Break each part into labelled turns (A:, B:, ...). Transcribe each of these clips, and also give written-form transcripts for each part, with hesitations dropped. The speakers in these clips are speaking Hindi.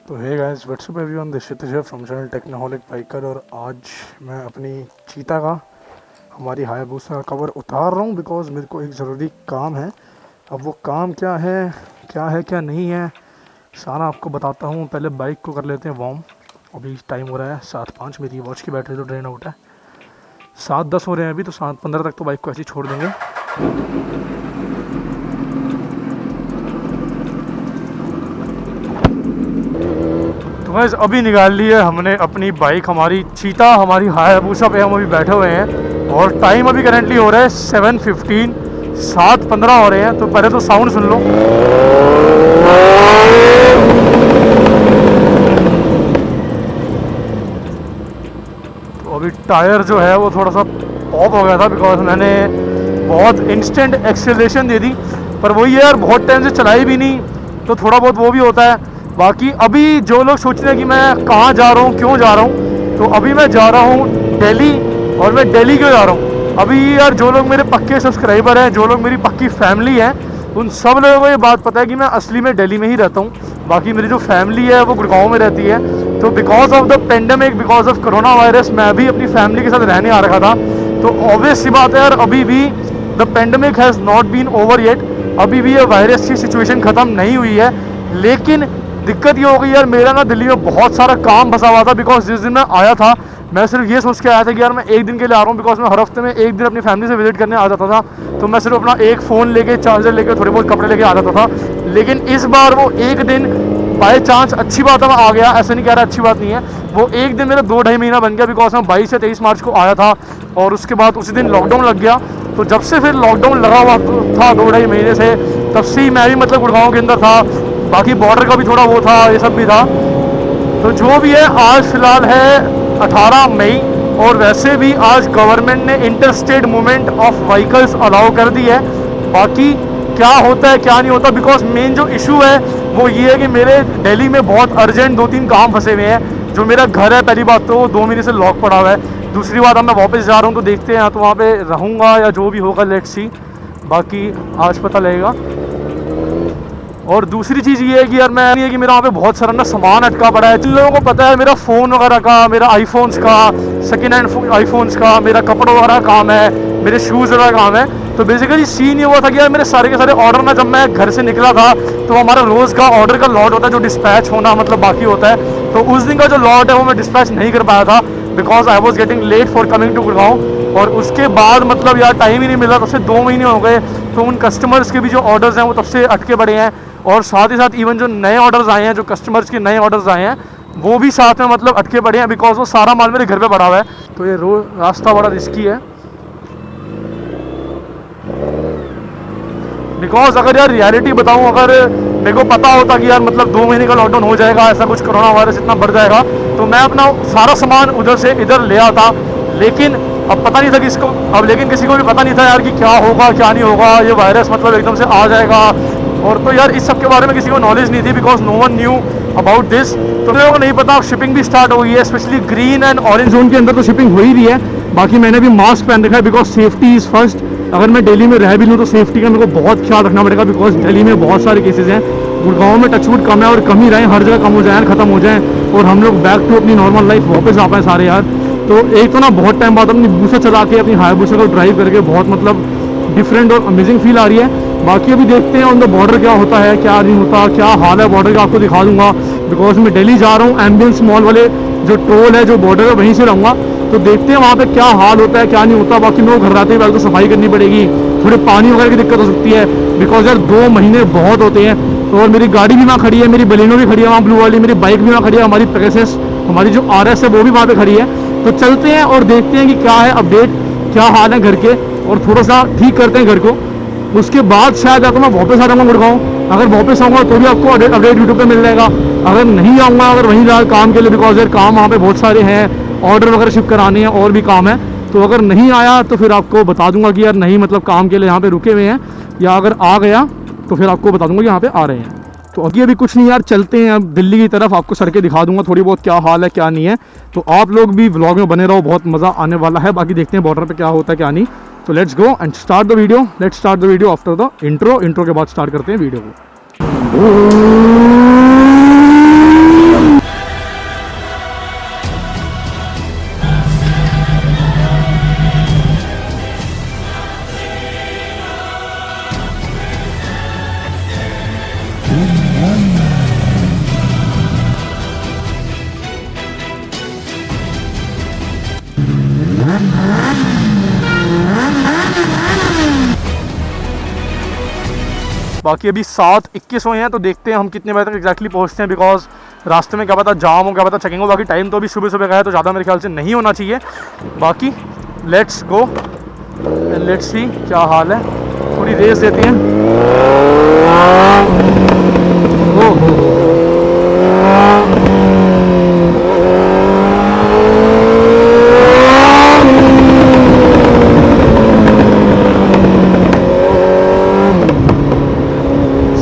A: तो hey guys what's up everyone, this is Shiv from channel Technoholic biker. और आज मैं अपनी चीता का, हमारी हायाबुसा का कवर उतार रहा हूँ बिकॉज मेरे को एक ज़रूरी काम है। अब वो काम क्या है क्या नहीं है, सारा आपको बताता हूँ। पहले बाइक को कर लेते हैं वार्म। अभी टाइम हो रहा है 7:05, मेरी वॉच की बैटरी तो ड्रेन आउट है। 7:10 हो रहे हैं अभी, तो 7:15 तक तो बाइक को ऐसे ही छोड़ देंगे। तो बस अभी निकाल ली है हमने अपनी बाइक, हमारी चीता, हमारी हायाबुसा पे हम अभी बैठे हुए हैं। और टाइम अभी करेंटली हो रहा है 7:15, 7:15 हो रहे हैं। तो पहले तो साउंड सुन लो। तो अभी टायर जो है वो थोड़ा सा पॉप हो गया था बिकॉज मैंने बहुत इंस्टेंट एक्सेलरेशन दे दी। पर वही है यार, बहुत टाइम से चलाई भी नहीं, तो थोड़ा बहुत वो भी होता है। बाकी अभी जो लोग सोच रहे हैं कि मैं कहाँ जा रहा हूँ, क्यों जा रहा हूँ, तो अभी मैं जा रहा हूँ दिल्ली। और मैं दिल्ली क्यों जा रहा हूँ, अभी यार जो लोग मेरे पक्के सब्सक्राइबर हैं, जो लोग मेरी पक्की फैमिली है, उन सब लोगों को ये बात पता है कि मैं असली में दिल्ली में ही रहता हूँ। बाकी मेरी जो फैमिली है वो गुड़गांव में रहती है। तो because of the pandemic, because of corona virus, मैं भी अपनी फैमिली के साथ रहने आ रखा था। तो ऑब्वियस सी बात है यार, अभी भी the pandemic has not been over yet. अभी भी ये वायरस की सिचुएशन ख़त्म नहीं हुई है। लेकिन दिक्कत ये हो गई यार, मेरा ना दिल्ली में बहुत सारा काम फंसा हुआ था। बिकॉज जिस दिन मैं आया था, मैं सिर्फ ये सोच के आया था कि यार मैं एक दिन के लिए आ रहा हूँ, बिकॉज मैं हर हफ्ते में एक दिन अपनी फैमिली से विजिट करने आ जाता था। तो मैं सिर्फ अपना एक फ़ोन लेके, चार्जर लेके, थोड़े बहुत कपड़े लेके आ जाता था। लेकिन इस बार वो एक दिन बाई चांस, अच्छी बात है मैं आ गया, ऐसे नहीं कह रहा अच्छी बात नहीं है, वो एक दिन मेरा 2-2.5 महीना बन गया। बिकॉज मैं 22 से 23 मार्च को आया था और उसके बाद उसी दिन लॉकडाउन लग गया। तो जब से फिर लॉकडाउन लगा हुआ था 2-2.5 महीने से, तब से ही मैं भी मतलब गुड़गांव के अंदर था। बाकी बॉर्डर का भी थोड़ा वो था, ये सब भी था। तो जो भी है, आज फ़िलहाल है 18 मई। और वैसे भी आज गवर्नमेंट ने interstate movement of vehicles allow कर दी है। बाकी क्या होता है क्या नहीं होता, बिकॉज मेन जो इशू है वो ये है कि मेरे दिल्ली में बहुत अर्जेंट 2-3 काम फंसे हुए हैं। जो मेरा घर है, पहली बात तो 2 महीने से लॉक पड़ा हुआ है। दूसरी बात, अब मैं वापस जा रहा हूँ, तो देखते हैं, तो वहाँ पे रहूँगा या जो भी होगा, लेट्स सी। बाकी आज पता लगेगा। और दूसरी चीज़ ये है कि यार, मैं नहीं है कि मेरा वहाँ पे बहुत सारा ना सामान अटका पड़ा है। जिन लोगों को पता है मेरा फ़ोन वगैरह का, मेरा आईफोन्स का, सेकेंड हैंड आईफोन्स का, मेरा कपड़ों वगैरह काम है, मेरे शूज़ वगैरह काम है। तो बेसिकली सीन ये हुआ था कि यार मेरे सारे के सारे ऑर्डर ना, जब मैं घर से निकला था, तो हमारा रोज़ का ऑर्डर का लॉट होता है जो डिस्पैच होना मतलब बाकी होता है। तो उस दिन का जो लॉट है वो मैं डिस्पैच नहीं कर पाया था, because I was getting late for coming to Gurgaon. और उसके बाद मतलब यार टाइम ही नहीं मिला, तब से 2 महीने हो गए। तो उन कस्टमर्स के भी जो ऑर्डर्स हैं वो तब से अटके पड़े हैं। और साथ ही साथ इवन जो नए ऑर्डर्स आए हैं, जो कस्टमर्स के नए ऑर्डर्स आए हैं, वो भी साथ में मतलब अटके पड़े हैं, बिकॉज वो सारा माल मेरे घर पे पड़ा हुआ है। तो ये रास्ता बड़ा रिस्की है। बिकॉज अगर यार रियलिटी बताऊं, अगर मेरे को पता होता कि यार मतलब 2 महीने का लॉकडाउन हो जाएगा, ऐसा कुछ कोरोना वायरस इतना बढ़ जाएगा, तो मैं अपना सारा सामान उधर से इधर ले आता। लेकिन अब पता नहीं था किसको, अब लेकिन किसी को भी पता नहीं था यार कि क्या होगा क्या नहीं होगा, ये वायरस मतलब एकदम से आ जाएगा। और तो यार इस सब के बारे में किसी को नॉलेज नहीं थी, because no one knew about this. तो लोगों को नहीं पता। शिपिंग भी स्टार्ट हो गई है, specially green and orange zone के अंदर तो शिपिंग हो ही रही है। बाकी मैंने भी मास्क पहन रखा है, बिकॉज सेफ्टी इज़ फर्स्ट। अगर मैं दिल्ली में रह भी लूँ तो सेफ्टी का मेरे को बहुत ख्याल रखना पड़ेगा, बिकॉज दिल्ली में बहुत सारे केसेस हैं। गुड़गांव में टचवुड कम है, और कम ही रहें, हर जगह कम हो जाए, ख़त्म हो जाए, और हम लोग बैक टू अपनी नॉर्मल लाइफ वापस आ पाए सारे यार। तो एक तो ना बहुत टाइम बाद अपनी बूसा चला के, अपनी हायाबुसा को ड्राइव करके बहुत मतलब डिफरेंट और अमेजिंग फील आ रही है। बाकी अभी देखते हैं ऑन द बॉर्डर क्या होता है क्या नहीं होता, क्या हाल है बॉर्डर का, आपको दिखा दूंगा। बिकॉज मैं दिल्ली जा रहा हूँ, एम्बियंस मॉल वाले जो टोल है, जो बॉर्डर है, वहीं से रहूँगा। तो देखते हैं वहाँ पे क्या हाल होता है क्या नहीं होता। बाकी मेरे को घर आते ही पहले तो सफाई करनी पड़ेगी, थोड़े पानी वगैरह की दिक्कत हो सकती है, बिकॉज यार 2 महीने बहुत होते हैं। तो और मेरी गाड़ी भी वहाँ खड़ी है, मेरी बलेनो भी खड़ी है वहाँ ब्लू वाली, मेरी बाइक भी वहाँ खड़ी है, हमारी पेगासस, हमारी जो RS है वो भी वहाँ पे खड़ी है। तो चलते हैं और देखते हैं कि क्या है अपडेट, क्या हाल है घर के, और थोड़ा सा ठीक करते हैं घर को। उसके बाद शायद अगर मैं वापस आ जाऊँगा गुड़गांव, अगर वापस आऊँगा तो भी आपको अपडेट यूट्यूब पे मिल जाएगा। अगर नहीं आऊँगा, अगर वहीं रहा काम के लिए, बिकॉज यार काम वहाँ पे बहुत सारे हैं, ऑर्डर वगैरह शिप कराने हैं, और भी काम है। तो अगर नहीं आया तो फिर आपको बता दूंगा कि यार नहीं मतलब काम के लिए यहाँ पे रुके हुए हैं, या अगर आ गया तो फिर आपको बता दूंगा कि यहाँ पे आ रहे हैं। तो अभी कुछ नहीं यार, चलते हैं अब दिल्ली की तरफ, आपको सड़कें दिखा दूंगा थोड़ी बहुत क्या हाल है क्या नहीं है। तो आप लोग भी व्लॉग में बने रहो, बहुत मज़ा आने वाला है। बाकी देखते हैं बॉर्डर पे क्या होता है क्या नहीं। तो let's go and start the video. Let's start the video after the intro के बाद स्टार्ट करते हैं वीडियो को। बाकी अभी 7:21 हुए हैं, तो देखते हैं हम कितने बजे तक एग्जैक्टली पहुंचते हैं, बिकॉज रास्ते में क्या पता जाम हो, क्या पता चेकिंग हो। बाकी टाइम तो अभी सुबह सुबह का है, तो ज़्यादा मेरे ख्याल से नहीं होना चाहिए। बाकी लेट्स गो, लेट्स सी क्या हाल है। थोड़ी रेस देते हैं। ओहो,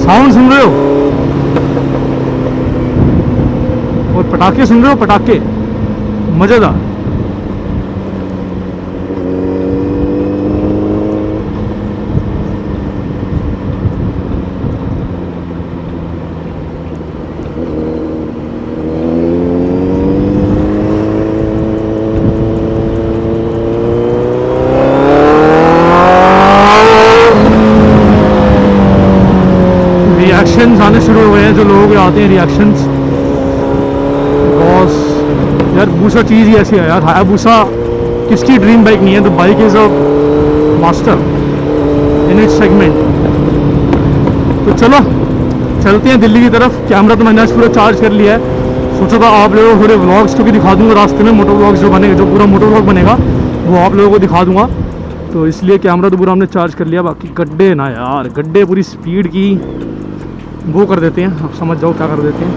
A: साउंड सुन रहे हो और पटाखे सुन रहे हो, पटाखे मजेदार। रिएक्शंस आने शुरू हो गए हैं, जो लोग आते हैं रिएक्शंस। बॉस यार, हायाबुसा चीज़ ही ऐसी है यार। हायाबुसा किसकी ड्रीम बाइक नहीं है? The bike is a master in its segment. तो चलो चलते हैं दिल्ली की तरफ। कैमरा तो मैंने आज पूरा चार्ज कर लिया है। सोचा था आप लोगों को थोड़े व्लॉग्स क्योंकि दिखा दूंगा रास्ते में, मोटो व्लॉग्स जो बनेगा, जो पूरा मोटो व्लॉग बनेगा वो आप लोगों को दिखा दूंगा। तो इसलिए कैमरा तो पूरा हमने चार्ज कर लिया। बाकी गड्ढे ना यार, गड्ढे पूरी स्पीड की वो कर देते हैं, आप समझ जाओ क्या कर देते हैं।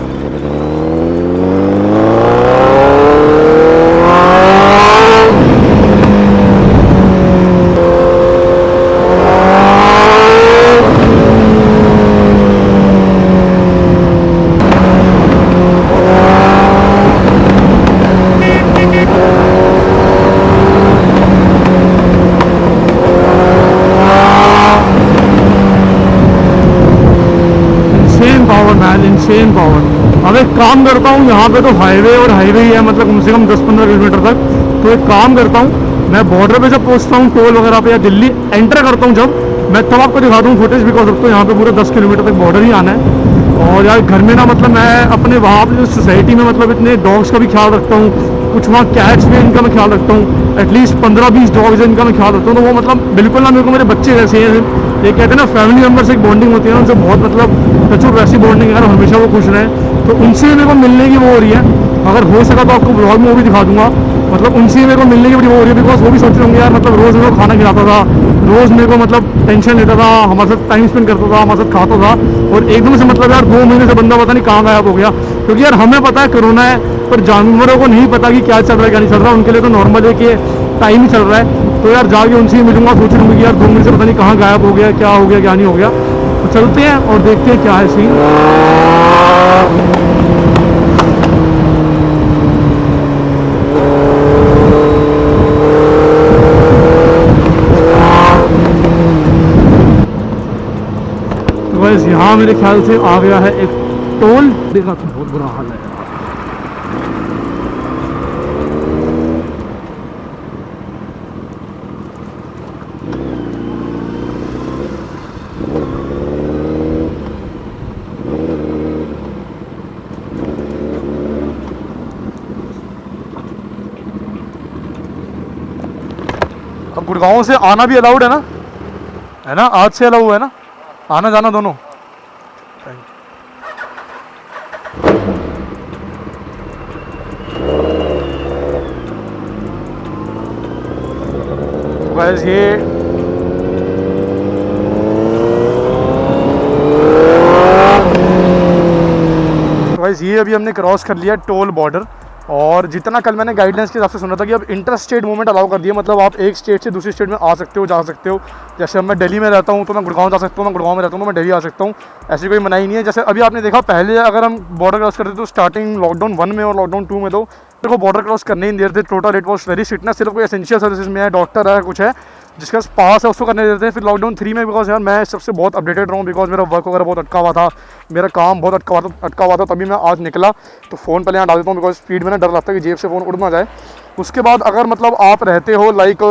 A: Insane power. अब एक काम करता हूँ, यहाँ पे तो हाईवे और हाईवे ही है, मतलब कम से कम 10-15 किलोमीटर तक। तो एक काम करता हूँ, मैं बॉर्डर पे जब पहुँचता हूँ टोल वगैरह पे या दिल्ली एंटर करता हूँ जब, मैं तब आपको दिखा दूँ फुटेज, बिकॉज अब तो यहाँ पे पूरे 10 किलोमीटर तक बॉर्डर ही आना है। और यार घर में ना, मतलब मैं अपने वहाँ पे सोसाइटी में मतलब इतने डॉग्स का भी ख्याल रखता हूँ, कुछ वहाँ कैट्स भी इनका मैं ख्याल रखता हूँ, एटलीस्ट 15-20 डॉग्स इनका मैं ख्याल रखता हूँ। तो वो मतलब बिल्कुल ना मेरे को मेरे बच्चे जैसे हैं। ये कहते हैं ना फैमिली मेम्बर से एक बॉन्डिंग होती है ना, उनसे बहुत मतलब टचवुड वैसी बॉन्डिंग है, हमेशा वो खुश रहें। तो उनसे मेरे को मिलने की वो हो रही है। अगर हो सका तो आपको ब्लॉग में वो भी दिखा दूंगा। मतलब उनसे मेरे को मिलने की बड़ी वो हो रही है, बिकॉज वो भी सोच रहे होंगे यार, मतलब रोज़ मेरे को खाना खिलाता था, रोज़ मेरे को मतलब टेंशन लेता था, हमारे साथ टाइम स्पेंड करता था, हमारे साथ खाता था, और एकदम से मतलब यार 2 महीने से बंदा पता नहीं कहाँ गायब हो गया। क्योंकि यार हमें पता है कोरोना है, पर जानवरों को नहीं पता कि क्या चल रहा है क्या नहीं चल रहा। उनके लिए तो नॉर्मल है कि टाइम ही चल रहा है। तो यार जाके उनसे ही मिलूंगा, सोच रहा हूँ कि यार 2 महीने से पता नहीं कहाँ गायब हो गया, क्या हो गया क्या नहीं हो गया। तो चलते हैं और देखते हैं क्या है सीन। तो बस यहाँ मेरे ख्याल से आ गया है एक टोल। देखा तो बहुत बुरा हाल है। अब गुड़गांव से आना भी अलाउड है ना, आज से अलाउ है ना, आना जाना दोनों। तो गाइस ये अभी हमने क्रॉस कर लिया टोल बॉर्डर। और जितना कल मैंने गाइडलाइंस के हिसाब से सुना था कि अब इंटर स्टेट मूवमेंट अलाउ कर दिया, मतलब आप एक स्टेट से दूसरी स्टेट में आ सकते हो, जा सकते हो। जैसे अब मैं दिल्ली में रहता हूँ तो मैं गुड़गांव जा सकता हूँ, मैं गुड़गांव में रहता हूँ तो मैं दिल्ली आ सकता हूँ। ऐसी कोई मनाही नहीं है। जैसे अभी आपने देखा, पहले अगर हम बॉर्डर क्रॉस करते तो स्टार्टिंग लॉकडाउन 1 में और लॉकडाउन 2 में तो मेरे को बॉर्डर क्रॉस करने ही नहीं देते। Total it was very strict ना, सिर्फ कोई एसेंशियल सर्विसेज में है, डॉक्टर है, कुछ है जिसका पास है उसको करने देते हैं। फिर लॉकडाउन 3 में बिकॉज यार मैं सबसे बहुत अपडेटेड रहूँ, बिकॉज मेरा वर्क वगैरह बहुत अटका हुआ था, मेरा काम बहुत अटका हुआ था, तभी मैं आज निकला। तो फ़ोन पहले यहाँ डाल देता हूँ, बिकॉज स्पीड में ना डर लगता है कि जेब से फ़ोन उड़ ना जाए। उसके बाद अगर मतलब आप रहते हो लाइक,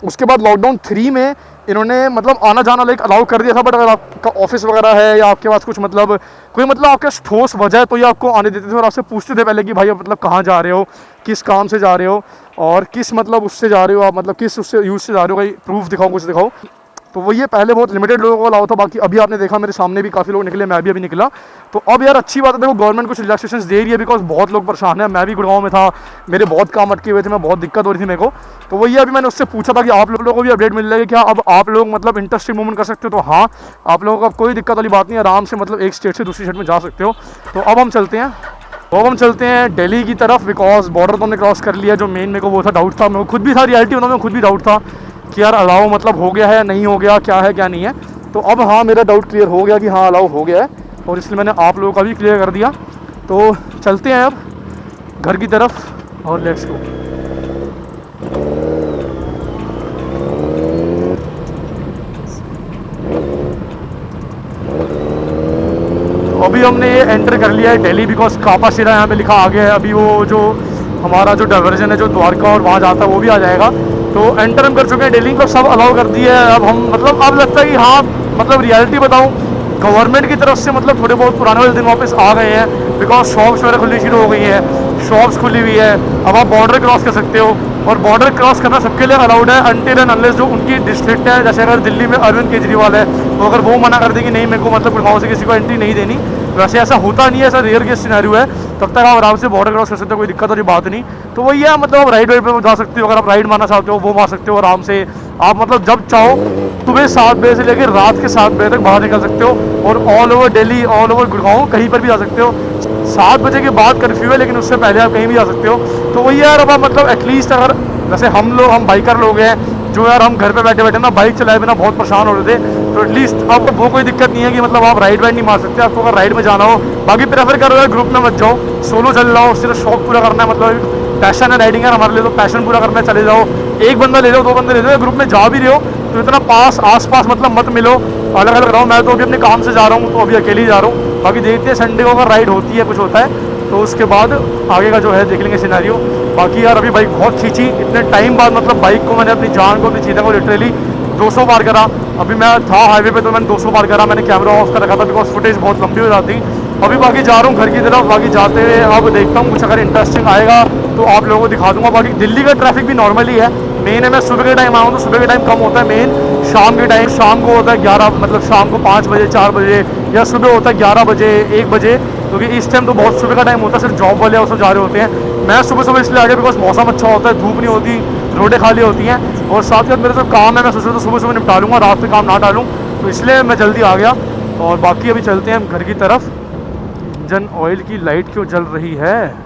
A: उसके बाद लॉकडाउन 3 में इन्होंने मतलब आना जाना लाइक अलाउ कर दिया था। बट अगर आपका ऑफिस वगैरह है या आपके पास कुछ मतलब कोई मतलब आपके ठोस वजह है तो ये आपको आने देते थे और आपसे पूछते थे पहले कि भाई मतलब कहाँ जा रहे हो, किस काम से जा रहे हो। और किस मतलब उससे जा रहे हो आप, मतलब किस उससे यूज़ से जा रहे हो, कोई प्रूफ दिखाओ, कुछ दिखाओ। तो वो ये पहले बहुत लिमिटेड लोगों को अलाउ था, बाकी अभी आपने देखा मेरे सामने भी काफ़ी लोग निकले, मैं भी अभी निकला। तो अब यार अच्छी बात है, देखो गवर्नमेंट कुछ रिलैक्सेशन दे रही है, बिकॉज बहुत लोग परेशान हैं। मैं भी गुड़गांव में था, मेरे बहुत काम अटके हुए थे, मैं बहुत दिक्कत हो रही थी मेरे को। तो वही अभी मैंने उससे पूछा था कि आप लोगों को भी अपडेट मिल जाएगी क्या, अब आप लोग मतलब इंटरेस्टिंग मूवमेंट कर सकते हो। तो हाँ, आप लोगों को अब कोई दिक्कत वाली बात नहीं है, आराम से मतलब एक स्टेट से दूसरी स्टेट में जा सकते हो। तो अब हम चलते हैं, दिल्ली की तरफ, बिकॉज बॉर्डर तो हमने क्रॉस कर लिया। जो मेन मेरे को वो था, डाउट था, मेरे को खुद भी था, रियलिटी में खुद भी डाउट था कि यार अलाउ मतलब हो गया है, नहीं हो गया, क्या है क्या नहीं है। तो अब हाँ, मेरा डाउट क्लियर हो गया कि हाँ अलाउ हो गया है, और इसलिए मैंने आप लोगों का भी क्लियर कर दिया। तो चलते हैं अब घर की तरफ और लेट्स गो। अभी हमने ये एंटर कर लिया है दिल्ली, बिकॉज कापाशिरा यहाँ पे लिखा आ गया है। अभी वो जो हमारा जो डाइवर्जन है जो द्वारका और वहाँ जाता है वो भी आ जाएगा। तो एंटर हम कर चुके हैं दिल्ली को, सब अलाउ कर दिया है। अब हम मतलब अब लगता है कि हाँ मतलब रियलिटी बताऊँ, गवर्नमेंट की तरफ से मतलब थोड़े बहुत पुराने वाले दिन वापस आ गए हैं, बिकॉज शॉप्स वगैरह खुलनी शुरू हो गई है, शॉप्स खुली हुई है। अब आप बॉर्डर क्रॉस कर सकते हो, और बॉर्डर क्रॉस करना सबके लिए अलाउड है अनटिल एंड अनलेस जो उनकी डिस्ट्रिक्ट है। जैसे अगर दिल्ली में अरविंद केजरीवाल है, तो अगर वो मना कर दे कि नहीं मेरे को मतलब गुड़गांव से किसी को एंट्री नहीं देनी, वैसे ऐसा होता नहीं है, ऐसा रेयर केस सिनेरियो है, तब तक आप आराम से बॉर्डर क्रॉस कर सकते हो, कोई दिक्कत वाली बात नहीं। तो वही है, मतलब आप राइड वाइड पे जा सकते हो, अगर आप राइड मारना चाहते हो वो मार सकते हो आराम से। आप मतलब जब चाहो सुबह 7 बजे से लेकर रात के 7 बजे तक बाहर निकल सकते हो, और all over Delhi, all over Gurgaon कहीं पर भी जा सकते हो। 7 बजे के बाद कर्फ्यू है, लेकिन उससे पहले आप कहीं भी जा सकते हो। तो वही यार, अब आप मतलब एटलीस्ट अगर जैसे हम बाइकर लोग हैं जो यार हम घर पे बैठे बैठे ना बाइक चलाए बिना बहुत परेशान हो रहे थे, तो एटलीस्ट अब वो कोई दिक्कत नहीं है कि मतलब आप राइड वाइड नहीं मार सकते। आपको अगर राइड में जाना हो, बाकी प्रेफर करो यार ग्रुप में मत जाओ, सोलो चल रहा हो, सिर्फ शौक पूरा करना है, मतलब पैशन है राइडिंग है हमारे लिए, तो पैशन पूरा करना है, चले जाओ। एक बंदा ले लो, 2 बंदे ले लो, ग्रुप में जा भी रहे हो तो इतना आस पास मतलब मत मिलो, अलग अलग रहो। मैं तो अभी अपने काम से जा रहा हूँ, तो अभी अकेले ही जा रहा हूँ। बाकी देखते हैं संडे को अगर राइड होती है, कुछ होता है तो उसके बाद आगे का जो है देख लेंगे सिनेरियो। बाकी यार अभी बाइक बहुत खींची, इतने टाइम बाद मतलब बाइक को मैंने अपनी जान को, अपनी चीज़ों को लिटरली 200 पार करा। अभी मैं था हाईवे पे तो मैंने 200 पार करा, मैंने कैमरा ऑफ कर रखा था बिकॉज फुटेज बहुत लंबी हो जाती। अभी बाकी जा रहा हूँ घर की तरफ, बाकी जाते हुए अब देखता हूँ कुछ अगर इंटरेस्टिंग आएगा तो आप लोगों को दिखा दूंगा। बाकी दिल्ली का ट्रैफिक भी नॉर्मल ही है, मेन है मैं सुबह के टाइम आया हूँ तो सुबह के टाइम कम होता है, मेन शाम के टाइम, शाम को होता है 11 मतलब शाम को 5 बजे 4 बजे, या सुबह होता है 11 बजे 1 बजे, क्योंकि इस टाइम तो बहुत सुबह का टाइम होता है, सिर्फ जॉब वाले और सब जा रहे होते हैं। मैं सुबह सुबह इसलिए आ गया बिकॉज मौसम अच्छा होता है, धूप नहीं होती, रोडें खाली होती हैं, और साथ ही साथ मेरा जो काम है मैं सोच रहा था सुबह सुबह निपटा लूँगा, रात में काम ना डालूँ, तो इसलिए मैं जल्दी आ गया। और बाकी अभी चलते हैं हम घर की तरफ। इंजन ऑयल की लाइट क्यों जल रही है?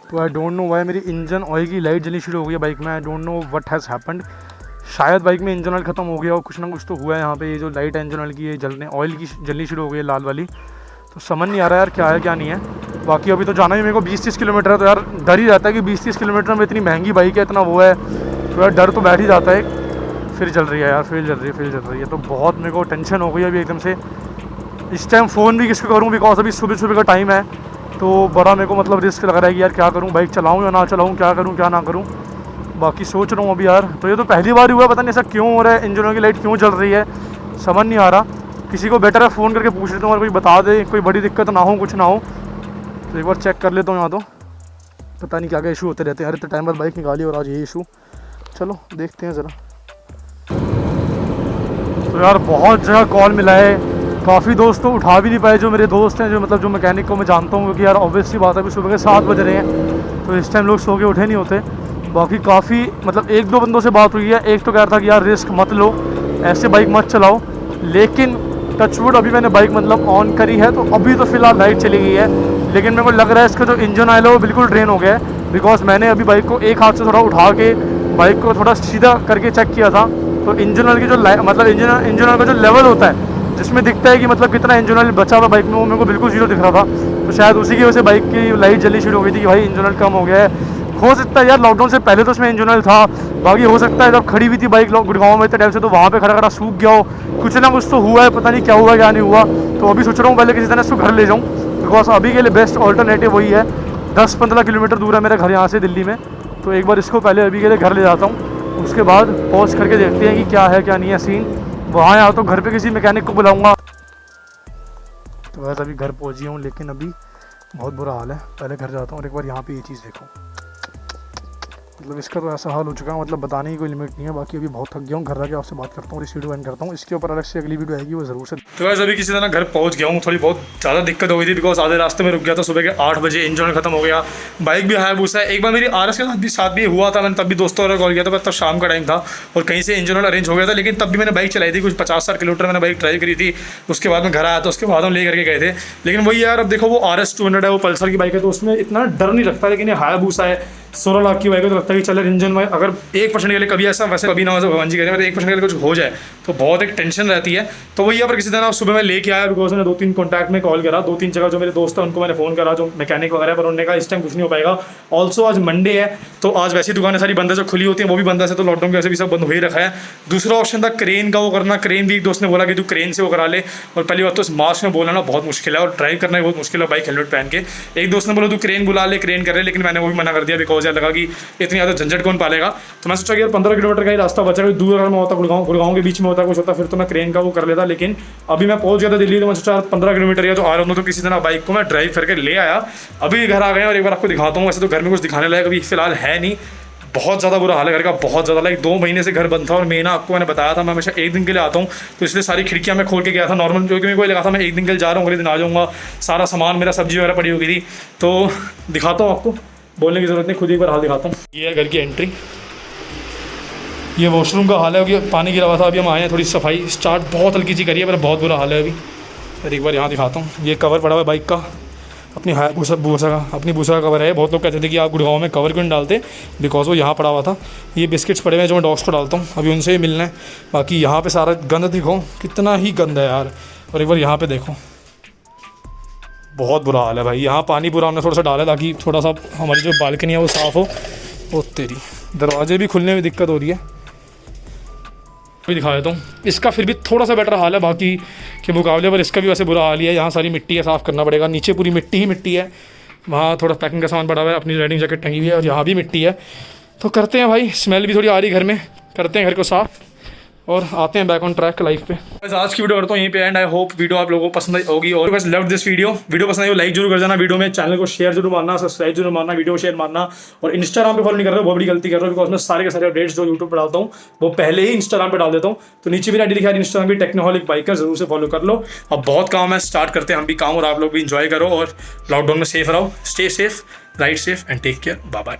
A: तो आई डोंट नो वाई मेरी इंजन ऑयल की लाइट जलनी शुरू हो गई है बाइक में। I don't know what has happened. शायद बाइक में इंजन ऑयल ख़त्म हो गया और कुछ ना कुछ तो हुआ है यहाँ पे। ये जो लाइट है इंजन ऑयल की, ये जलने ऑयल की जलनी शुरू हो गई है लाल वाली। तो समझ नहीं आ रहा यार क्या है क्या नहीं है। बाकी अभी तो जाना ही मेरे को 20-30 किलोमीटर है, तो यार डर ही रहता है कि 20-30 किलोमीटर में इतनी महंगी बाइक है, इतना वो है, तो यार डर तो बैठ ही जाता है। फिर चल रही है यार, फिर चल रही है, तो बहुत मेरे को टेंशन हो गई अभी एकदम से। इस टाइम फ़ोन भी किसको करूँ, बिकॉज अभी सुबह सुबह का टाइम है, तो बड़ा मेरे को मतलब रिस्क लग रहा है कि यार क्या करूँ, बाइक चलाऊँ या ना चलाऊँ, क्या करूँ क्या ना करूँ। बाकी सोच रहा हूँ अभी यार। तो ये तो पहली बार हुआ, पता नहीं ऐसा क्यों हो रहा है, इंजनों की लाइट क्यों जल रही है, समझ नहीं आ रहा। किसी को बेटर है फ़ोन करके पूछ लेता हूँ और कोई बता दे, कोई बड़ी दिक्कत ना हो, कुछ ना हो। तो एक बार चेक कर लेता हूँ यहाँ। तो पता नहीं क्या क्या इशू होते रहते हैं यार, इतने टाइम बाद बाइक निकाली और आज ये इशू। चलो देखते हैं ज़रा। तो यार बहुत जगह कॉल मिला है, काफ़ी दोस्त तो उठा भी नहीं पाए, जो मेरे दोस्त हैं, जो मतलब जो मैकेनिक को मैं जानता हूँ, क्योंकि यार ऑब्वियस सी बात है अभी सुबह के 7 बज रहे हैं, तो इस टाइम लोग सो के उठे नहीं होते। बाकी काफ़ी मतलब 1-2 बंदों से बात हुई है। एक तो कह रहा था कि यार रिस्क मत लो, ऐसे बाइक मत चलाओ, लेकिन टचवुड अभी मैंने बाइक मतलब ऑन करी है, तो अभी तो फ़िलहाल लाइट चली गई है, लेकिन मेरे को लग रहा है इसका जो इंजन ऑयल है वो बिल्कुल ड्रेन हो गया है। बिकॉज मैंने अभी बाइक को एक हाथ से थोड़ा उठा के बाइक को थोड़ा सीधा करके चेक किया था, तो इंजन ऑयल की जो मतलब इंजन ऑयल का जो लेवल होता है जिसमें दिखता है कि मतलब कितना इंजन ऑयल बचा हुआ बाइक में, वो मेरे को बिल्कुल जीरो दिख रहा था। तो शायद उसी की वजह से बाइक की लाइट जल्दी शुरू हो गई थी कि भाई इंजन ऑयल कम हो गया है। हो सकता है यार लॉकडाउन से पहले तो उसमें इंजन ऑयल था, बाकी हो सकता है जब खड़ी हुई थी बाइक गुड़गांव में इतने टाइम से, तो वहाँ पे खड़ा खड़ा सूख गया हो, कुछ ना कुछ तो हुआ है, पता नहीं क्या हुआ क्या नहीं हुआ। तो अभी सोच रहा हूँ पहले किसी तरह इसको घर ले जाऊँ, बिकॉज अभी के लिए बेस्ट ऑल्टरनेटिव वही है। 10-15 किलोमीटर दूर है मेरा घर यहाँ से दिल्ली में, तो एक बार इसको पहले अभी के लिए घर ले जाता हूँ, उसके बाद पॉज करके देखते हैं कि क्या है क्या नहीं है सीन। वहाँ या तो घर पे किसी मैकेनिक को बुलाऊंगा। तो बस अभी घर पहुँच गया हूँ, लेकिन अभी बहुत बुरा हाल है। पहले घर जाता हूँ और एक बार यहाँ पे ये चीज़ देखो, मतलब इसका तो ऐसा हाल हो चुका है, मतलब बताने की कोई लिमिट नहीं है। बाकी अभी बहुत थक गया हूँ, घर जाके आपसे बात करता हूँ और इस वीडियो एंड करता हूँ। इसके ऊपर अलग से अगली वीडियो आएगी, वो ज़रूर से। तो वैसे अभी किसी तरह घर पहुँच गया हूँ। थोड़ी बहुत ज़्यादा दिक्कत हो गई थी, बिकॉज आधे रास्ते में रुक गया था। सुबह के 8 बजे इंजन खत्म हो गया, बाइक भी हायाबुसा है। एक बार मेरी RS के साथ भी हुआ था, मैंने तब भी दोस्तों वाला कॉल किया था, पर तब शाम का टाइम था और कहीं से इंजन वाला अरेंज हो गया था। लेकिन तब भी मैंने बाइक चलाई थी, कुछ 50-60 किलोमीटर मैंने बाइक ड्राइव करी थी। उसके बाद में घर आया था, उसके बाद हम ले करके गए थे। लेकिन वही यार, अब देखो वो RS 200 है, वो पल्सर की बाइक है, तो उसमें इतना डर नहीं लगता। लेकिन ये हायाबुसा है, 16 लाख की बाइक है, तो लगता है कि चल इंजन में अगर 1% के लिए कभी ऐसा, वैसे कभी ना हो, भगवान जी करें, मतलब 1% के लिए कुछ हो जाए तो बहुत एक टेंशन रहती है। तो वही यहाँ पर किसी तरह सुबह मैं लेके आया, बिकॉज मैंने 2-3 कॉन्टैक्ट में कॉल करा, 2-3 जगह जो मेरे दोस्त हैं उनको मैंने फ़ोन करा, जो मैकेनिक वगैरह, पर उन्होंने कहा इस टाइम कुछ नहीं हो पाएगा। ऑल्सो आज मंडे है, तो आज वैसी दुकानें सारी बंद है, जो खुली होती हैं वो भी बंद है, तो लॉकडाउन की वजह से भी सब बंद हो ही रखा है। दूसरा ऑप्शन था क्रेन का वो करना, क्रेन भी एक दोस्त ने बोला कि तू क्रेन से वो करा ले। और पहली बात तो इस मास्क में बोलना बहुत मुश्किल है और ड्राइव करना बहुत मुश्किल है बाइक हेलमेट पहन के। एक दोस्त ने बोला तू क्रेन बुला ले, क्रेन कर ले, लेकिन मैंने वो भी मना कर दिया, बिकॉज यार लगा कि इतनी ज़्यादा झंझट कौन पालेगा। तो मैं सोचा कि यार 15 किलोमीटर का ही रास्ता बचा, कोई दूर अगर मैं होता, गुड़गांव के बीच में होता, कुछ होता, फिर तो मैं क्रेन का वो कर लेता। लेकिन अभी मैं पहुंच गया था दिल्ली, तो मैं सोचा 15 किलोमीटर या तो आ रहा हूँ, तो किसी तरह बाइक को मैं ड्राइव करके ले आया। अभी घर आ गए और एक बार आपको दिखाता हूँ। वैसे तो घर में कुछ दिखाने लायक अभी फिलहाल है नहीं, बहुत ज़्यादा बुरा हाल है घर का, बहुत ज़्यादा। लाइक 2 महीने से घर बंद था और मैं ना, आपको मैंने बताया था मैं हमेशा 1 दिन के लिए आता हूँ, तो इसलिए सारी खिड़कियाँ मैं खोल के गया था नॉर्मल, क्योंकि मेरे को लगा था मैं 1 दिन के लिए जा रहा हूँ, अगले दिन आ जाऊँगा। सारा सामान मेरा सब्जी वगैरह पड़ी हुई थी, तो दिखाता हूँ आपको, बोलने की ज़रूरत नहीं, खुद ही एक बार हाल दिखाता हूँ। ये है घर की एंट्री, ये वॉशरूम का हाल है, क्योंकि पानी गिरा हुआ था। अभी हम आए हैं, थोड़ी सफाई स्टार्ट बहुत हल्की सी करी है, पर बहुत बुरा हाल है अभी। फिर एक बार यहाँ दिखाता हूँ, ये कवर पड़ा हुआ है बाइक का, अपनी भूसा का, अपनी भूसा का कवर है। बहुत लोग कहते थे कि आप गुड़गांव में कवर क्यों नहीं डालते, बिकॉज वो यहाँ पड़ा हुआ था। ये बिस्किट्स पड़े हुए हैं जो मैं डॉग्स को डालता हूँ, अभी उनसे ही मिलना है। बाकी यहाँ पे सारा गंद देखो, कितना ही गंद है यार। और एक बार यहाँ पे देखो, बहुत बुरा हाल है भाई। यहाँ पानी पूरा हमने थोड़ा सा डाला ताकि थोड़ा सा हमारी जो बालकनी है वो साफ़ हो। वो तेरी दरवाजे भी खुलने में दिक्कत हो रही है। भी दिखा देता हूँ, इसका फिर भी थोड़ा सा बेटर हाल है बाकी के मुकाबले, पर इसका भी वैसे बुरा हाल ही है। यहाँ सारी मिट्टी है, साफ़ करना पड़ेगा। नीचे पूरी मिट्टी ही मिट्टी है, वहाँ थोड़ा पैकिंग का सामान पड़ा हुआ है, अपनी राइडिंग जैकेट टंगी हुई है, और यहाँ भी मिट्टी है। तो करते हैं भाई, स्मेल भी थोड़ी आ रही घर में, करते हैं घर को साफ़ और आते हैं बैक ऑन ट्रैक लाइफ पे। बस आज की वीडियो करता हूँ यहीं पे एंड। आई होप वीडियो आप लोगों को पसंद आई होगी, और बस लव दिस वीडियो पसंद आई हो लाइक जरूर कर देना वीडियो में, चैनल को शेयर जरूर मारना, सब्सक्राइब जरूर मारना, वीडियो को शेयर मारना। और इंस्टाग्राम पे फॉलो नहीं कर रहे हो, बहुत बड़ी गलती कर रहे हो, बिकॉज मैं सारे के सारे अपडेट्स जो यूट्यूब पर डालता हूँ वो पहले ही इंस्टाग्राम पे डाल देता हूँ। तो नीचे भी आईडी लिखा है इंस्टाग्राम भी टेक्नोहॉलिक बाइकर, जरूर से फॉलो कर लो। अब बहुत काम है, स्टार्ट करते हैं हम भी काम, और आप लोग भी इंजॉय करो और लॉकडाउन में सेफ रहो। Stay safe, ride safe and take care, bye bye.